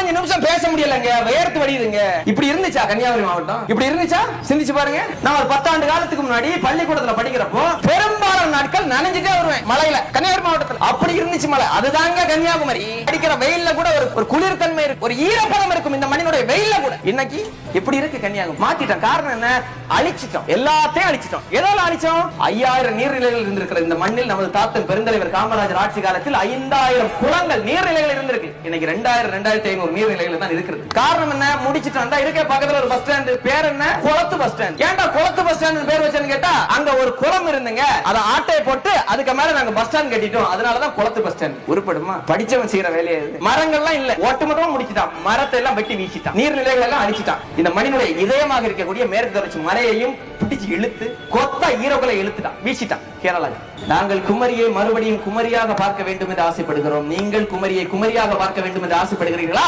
15 நிமிஷம் பேச முடியலங்க, வேர்த்து வடியுதுங்க. இப்படி இருந்துச்சா கன்னியாகுமரி மாவட்டம்? இப்படி இருந்துச்சா? சிந்திச்சு பாருங்க. நான் ஒரு 10 ஆண்டு காலத்துக்கு முன்னாடி பள்ளிக்கூடத்துல படிக்கிறப்போ பெரும்பாலான நாட்கள் நனைஞ்சிட்டே வருவேன் மலையில, கன்னியாகுமரி மாவட்டத்தில். அப்படி இருந்துச்சு மலை. அதுதாங்க கன்னியாகுமரி. அடிக்கிற வெயில்ல கூட ஒரு குளிர் தன்மை இருக்கு, ஒரு ஈரப்பதம் இருக்கும் இந்த மண்ணினுடைய வெயில்ல கூட. இன்னைக்கு எப்படி இருக்கு கன்னியாகுமரி? மாத்திட்டோம். காரணம் என்ன? அழிச்சிட்டோம், எல்லாத்தையும் அழிச்சிட்டோம். எதால அழிச்சோம்? 5000 நீர்நிலைகள் இருந்திருக்கிற இந்த மண்ணில் நமது தாத்தன் பெருந்தலைவர் காமராஜர் ஆட்சி காலத்தில் 5000 குளங்கள், நீர்நிலைகள் இருந்திருக்கு. இன்னைக்கு 2000 2500 நீர்நிலைகள் தான் இருக்கிறது. காரணம் என்ன? முடிச்சிட்டோம். அந்த இருக்க பக்கத்துல ஒரு பஸ் ஸ்டாண்ட், பேர் என்ன? குளத்து பஸ் ஸ்டாண்ட். ஏன்டா குளத்து பஸ் ஸ்டாண்ட் பேர் வச்சேன்னு கேட்டா, அங்க ஒரு குளம் இருந்துங்க, அதை ஆட்டையை போட்டு அதுக்கு மேல நாங்க பஸ் ஸ்டாண்ட் கட்டிட்டோம், அதனாலதான் குளத்து பஸ் ஸ்டாண்ட். உருப்படுமா? படிச்சவன் செய்யற வேலையே. மரங்கள்லாம் இல்ல, ஒட்டுமொத்தமா முடிச்சிட்டான், மரத்தை எல்லாம் வெட்டி வீசிட்டான், நீர்நிலைகள் எல்லாம் அழிச்சிட்டான். இந்த மண்ணினுடைய இதயமாக இருக்கக்கூடிய மேற்கு தொடர்ச்சி மலையையும் பிடிச்சு இழுத்து கொத்த ஈரோக்களை இழுத்துட்டான், வீசிட்டான் கேரளா. நாங்கள் குமரியை மறுபடியும் குமரியாக பார்க்க வேண்டும் என்று ஆசைப்படுகிறோம். நீங்கள் குமரியை குமரியாக பார்க்க வேண்டும் என்று ஆசைப்படுகிறீர்களா?